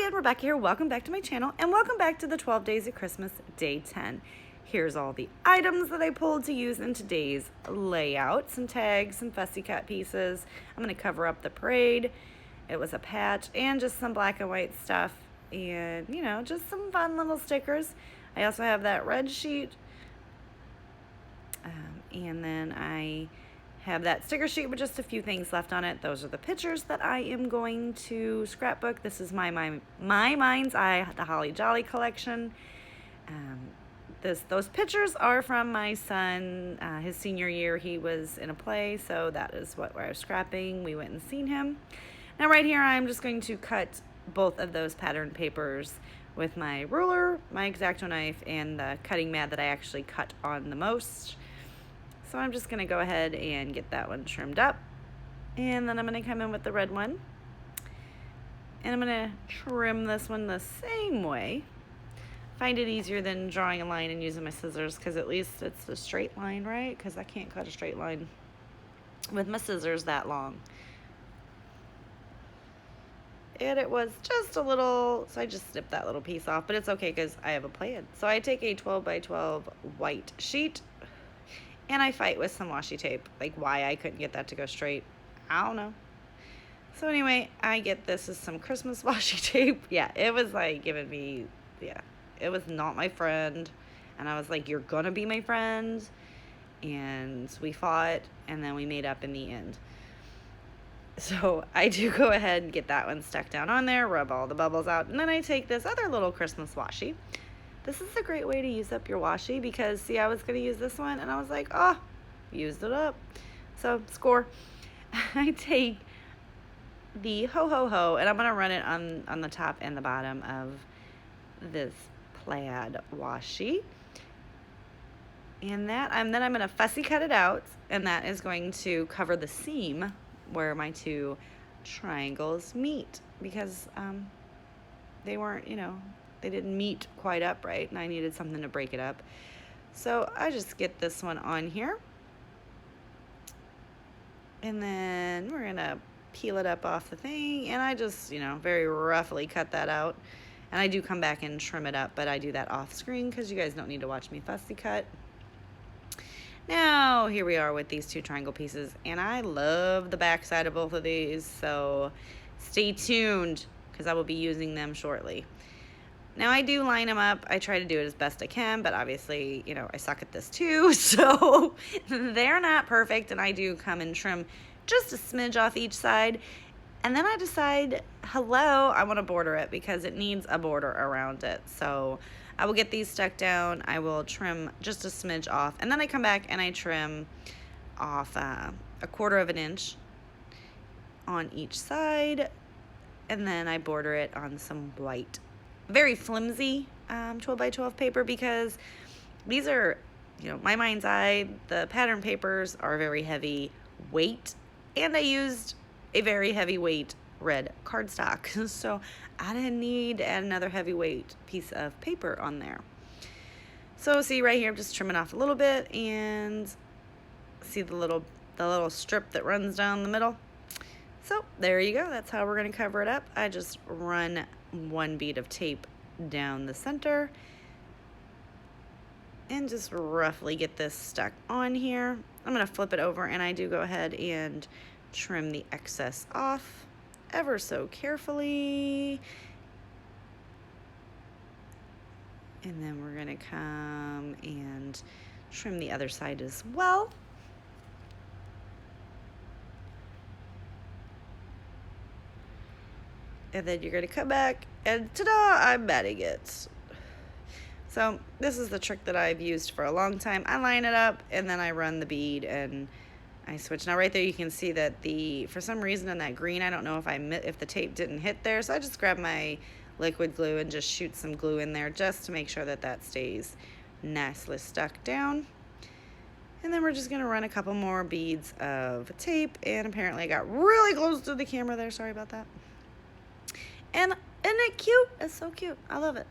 again, Rebecca here. Welcome back to my channel and welcome back to the 12 Days of Christmas Day 10. Here's all the items that I pulled to use in today's layout. Some tags, some fussy cut pieces. I'm going to cover up the parade. It was a patch and just some black and white stuff and, you know, just some fun little stickers. I also have that red sheet and then I have that sticker sheet with just a few things left on it. Those are the pictures that I am going to scrapbook. This is my Mind's Eye, the Holly Jolly collection. Those pictures are from my son, his senior year. He was in a play, so that is what I was scrapping. We went and seen him. Now right here, I'm just going to cut both of those pattern papers with my ruler, my X-Acto knife, and the cutting mat that I actually cut on the most. So I'm just going to go ahead and get that one trimmed up. And then I'm going to come in with the red one. And I'm going to trim this one the same way. Find it easier than drawing a line and using my scissors, because at least it's a straight line, right? Because I can't cut a straight line with my scissors that long. And it was just a little, so I just snipped that little piece off, but it's okay because I have a plan. So I take a 12 by 12 white sheet and I fight with some washi tape. Like, why I couldn't get that to go straight, I don't know. So anyway, I get this as some Christmas washi tape. Yeah, it was like giving me, yeah, it was not my friend. And I was like, you're gonna be my friend. And we fought and then we made up in the end. So I do go ahead and get that one stuck down on there, rub all the bubbles out, and then I take this other little Christmas washi. This is a great way to use up your washi because, see, I was going to use this one, and I was like, oh, used it up. So, score. I take the Ho Ho Ho, and I'm going to run it on the top and the bottom of this plaid washi. And then I'm going to fussy cut it out, and that is going to cover the seam where my two triangles meet, because they weren't, you know, they didn't meet quite up right, and I needed something to break it up. So I just get this one on here, and then we're gonna peel it up off the thing, and I just, you know, very roughly cut that out. And I do come back and trim it up, but I do that off screen because you guys don't need to watch me fussy cut. Now, here we are with these two triangle pieces, and I love the back side of both of these, so stay tuned because I will be using them shortly. Now, I do line them up. I try to do it as best I can, but obviously, you know, I suck at this too, so they're not perfect, and I do come and trim just a smidge off each side, and then I decide, hello, I want to border it because it needs a border around it, so I will get these stuck down. I will trim just a smidge off, and then I come back and I trim off a 1/4 of an inch on each side, and then I border it on some white, very flimsy 12 by 12 paper, because these are, you know, my Mind's Eye, the pattern papers are very heavy weight, and I used a very heavyweight red cardstock, so I didn't need to add another heavyweight piece of paper on there. So see right here, I'm just trimming off a little bit, and see the little strip that runs down the middle. So there you go. That's how we're going to cover it up. I just run one bead of tape down the center and just roughly get this stuck on here. I'm going to flip it over, and I do go ahead and trim the excess off ever so carefully. And then we're going to come and trim the other side as well. And then you're going to come back and ta-da, I'm matting it. So this is the trick that I've used for a long time. I line it up and then I run the bead and I switch. Now right there you can see that for some reason in that green, I don't know if the tape didn't hit there, so I just grab my liquid glue and just shoot some glue in there just to make sure that that stays nicely stuck down. And then we're just going to run a couple more beads of tape, and apparently I got really close to the camera there, sorry about that. And isn't it cute? It's so cute. I love it.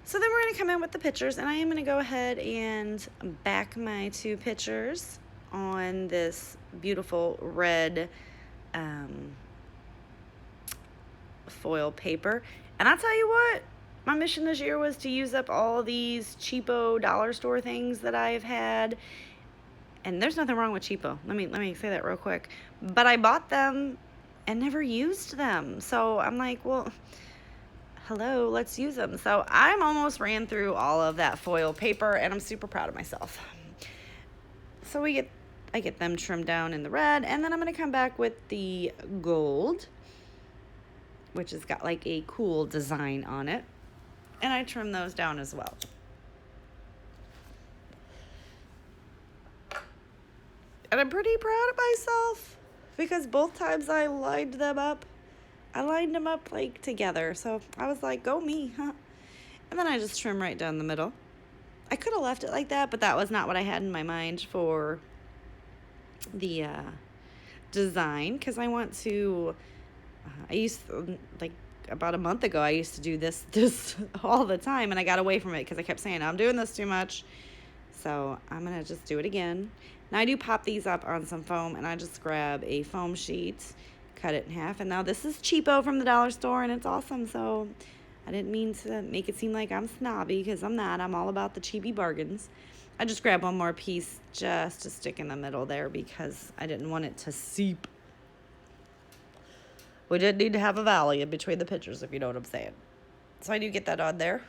So then we're going to come in with the pictures, and I am going to go ahead and back my two pictures on this beautiful red foil paper. And I'll tell you what, my mission this year was to use up all these cheapo dollar store things that I've had. And there's nothing wrong with cheapo. Let me say that real quick. But I bought them and never used them. So I'm like, well, hello, let's use them. So I'm almost ran through all of that foil paper, and I'm super proud of myself. So I get them trimmed down in the red, and then I'm going to come back with the gold, which has got like a cool design on it. And I trim those down as well. And I'm pretty proud of myself because both times I lined them up like together. So I was like, go me, huh? And then I just trim right down the middle. I could have left it like that, but that was not what I had in my mind for the design, because I want to, like about a month ago, I used to do this all the time, and I got away from it because I kept saying, I'm doing this too much. So I'm going to just do it again. Now I do pop these up on some foam, and I just grab a foam sheet, cut it in half. And now this is cheapo from the dollar store, and it's awesome. So I didn't mean to make it seem like I'm snobby, because I'm not. I'm all about the cheapy bargains. I just grabbed one more piece just to stick in the middle there because I didn't want it to seep. We did need to have a valley in between the pictures, if you know what I'm saying. So I do get that on there.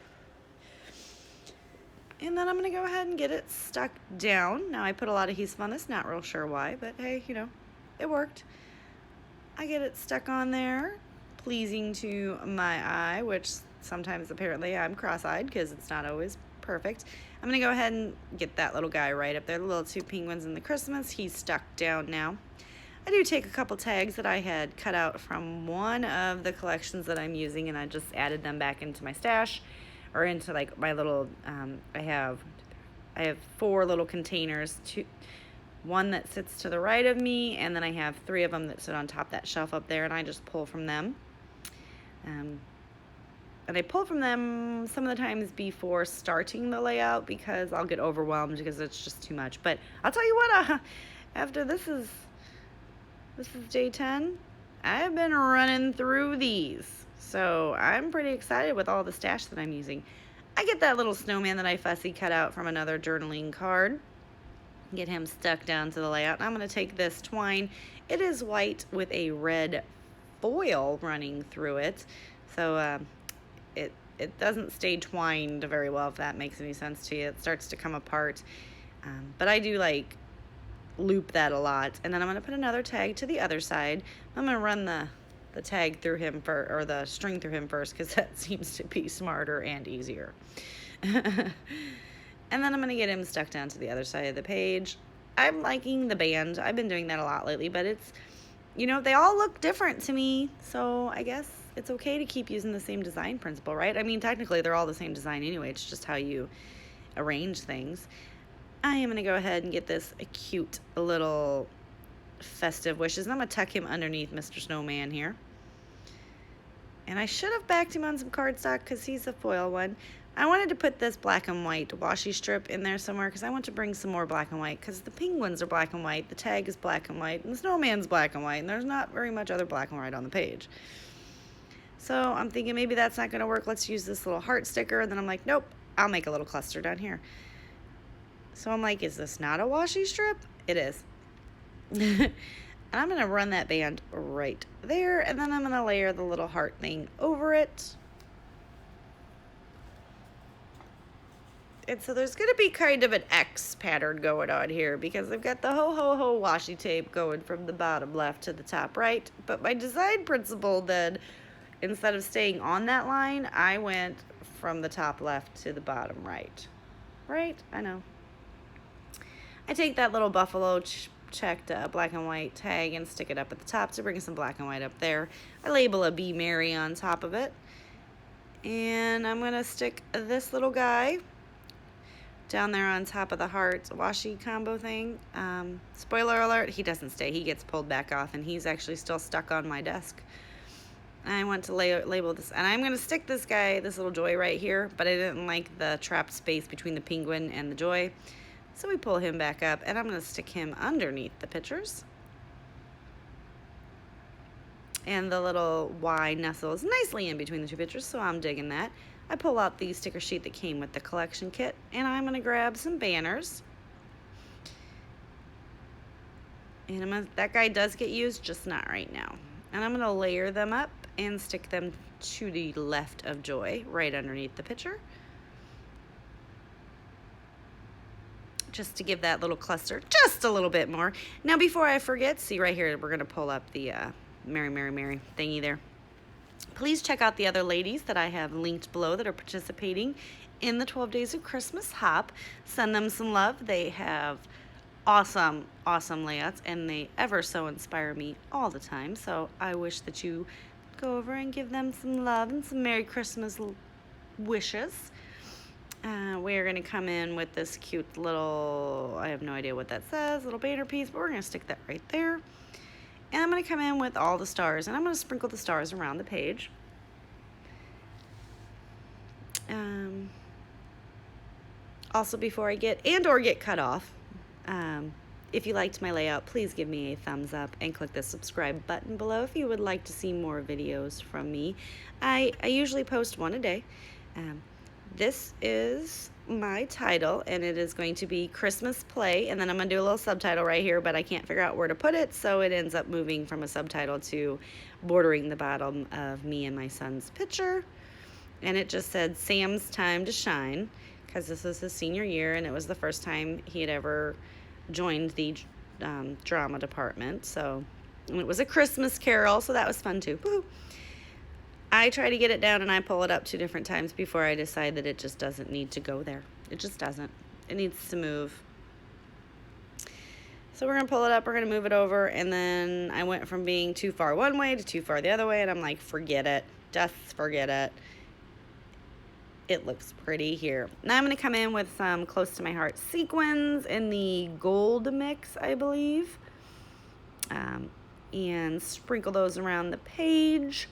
And then I'm going to go ahead and get it stuck down. Now I put a lot of adhesive on this, not real sure why, but hey, you know, it worked. I get it stuck on there, pleasing to my eye, which sometimes apparently I'm cross-eyed because it's not always perfect. I'm going to go ahead and get that little guy right up there, the little two penguins and the Christmas. He's stuck down now. I do take a couple tags that I had cut out from one of the collections that I'm using, and I just added them back into my stash, or into like my little, I have 4 little containers, one that sits to the right of me, and then I have 3 of them that sit on top of that shelf up there, and I just pull from them. And I pull from them some of the times before starting the layout because I'll get overwhelmed because it's just too much. But I'll tell you what, after this is day 10, I've been running through these. So I'm pretty excited with all the stash that I'm using. I get that little snowman that I fussy cut out from another journaling card. Get him stuck down to the layout. And I'm going to take this twine. It is white with a red foil running through it. So it doesn't stay twined very well, if that makes any sense to you. It starts to come apart. But I do like loop that a lot. And then I'm going to put another tag to the other side. I'm going to run the tag through him or the string through him first, because that seems to be smarter and easier. And then I'm going to get him stuck down to the other side of the page. I'm liking the band. I've been doing that a lot lately, but it's, you know, they all look different to me, so I guess it's okay to keep using the same design principle, right? I mean, technically they're all the same design anyway. It's just how you arrange things. I am going to go ahead and get this cute little festive wishes, and I'm going to tuck him underneath Mr. Snowman here. And I should have backed him on some cardstock because he's a foil one. I wanted to put this black and white washi strip in there somewhere because I want to bring some more black and white, because the penguins are black and white, the tag is black and white, and the snowman's black and white, and there's not very much other black and white on the page. So I'm thinking maybe that's not going to work. Let's use this little heart sticker. And then I'm like, nope, I'll make a little cluster down here. So I'm like, is this not a washi strip? It is. And I'm going to run that band right there, and then I'm going to layer the little heart thing over it. And so there's going to be kind of an X pattern going on here because I've got the ho-ho-ho washi tape going from the bottom left to the top right. But my design principle then, instead of staying on that line, I went from the top left to the bottom right. Right? I know. I take that little buffalo checked black and white tag and stick it up at the top to bring some black and white up there. I label a Be Merry on top of it. And I'm going to stick this little guy down there on top of the heart washi combo thing. Spoiler alert, he doesn't stay. He gets pulled back off, and he's actually still stuck on my desk. I want to label this, and I'm going to stick this guy, this little joy right here, but I didn't like the trapped space between the penguin and the joy. So we pull him back up, and I'm going to stick him underneath the pictures. And the little Y nestles nicely in between the two pictures, so I'm digging that. I pull out the sticker sheet that came with the collection kit, and I'm going to grab some banners. And that guy does get used, just not right now. And I'm going to layer them up and stick them to the left of Joy, right underneath the picture. Just to give that little cluster just a little bit more. Now, before I forget, see right here, we're going to pull up the Mary, Mary, Mary thingy there. Please check out the other ladies that I have linked below that are participating in the 12 Days of Christmas Hop. Send them some love. They have awesome, awesome layouts, and they ever so inspire me all the time. So I wish that you go over and give them some love and some Merry Christmas wishes. We're going to come in with this cute little, I have no idea what that says, little banner piece, but we're going to stick that right there. And I'm going to come in with all the stars, and I'm going to sprinkle the stars around the page. Also, before I get cut off, if you liked my layout, please give me a thumbs up and click the subscribe button below if you would like to see more videos from me. I usually post one a day. This is my title, and it is going to be Christmas Play, and then I'm going to do a little subtitle right here, but I can't figure out where to put it, so it ends up moving from a subtitle to bordering the bottom of me and my son's picture. And it just said Sam's Time to Shine, because this is his senior year, and it was the first time he had ever joined the drama department. So, and it was a Christmas carol, so that was fun too. Woo-hoo. I try to get it down and I pull it up 2 different times before I decide that it just doesn't need to go there. It just doesn't. It needs to move. So we're going to pull it up, we're going to move it over, and then I went from being too far one way to too far the other way, and I'm like, forget it. Just forget it. It looks pretty here. Now I'm going to come in with some close to my heart sequins in the gold mix, I believe, and sprinkle those around the page.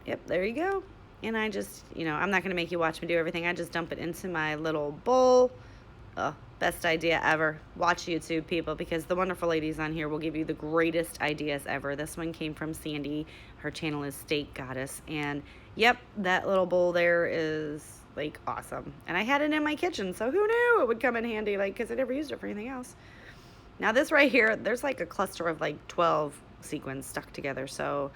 Yep, there you go. And I just, I'm not going to make you watch me do everything. I just dump it into my little bowl. Oh, best idea ever. Watch YouTube, people, because the wonderful ladies on here will give you the greatest ideas ever. This one came from Sandy. Her channel is Steak Goddess. And, yep, that little bowl there is, like, awesome. And I had it in my kitchen, so who knew it would come in handy, like, because I never used it for anything else. Now, this right here, there's, like, a cluster of, like, 12 sequins stuck together, so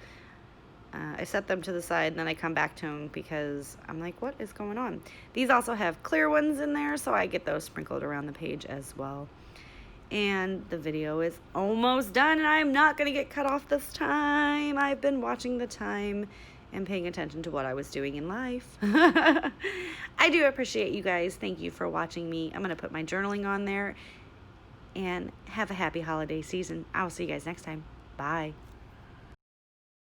I set them to the side, and then I come back to them because I'm like, what is going on? These also have clear ones in there, so I get those sprinkled around the page as well. And the video is almost done, and I'm not going to get cut off this time. I've been watching the time and paying attention to what I was doing in life. I do appreciate you guys. Thank you for watching me. I'm going to put my journaling on there, and have a happy holiday season. I'll see you guys next time. Bye.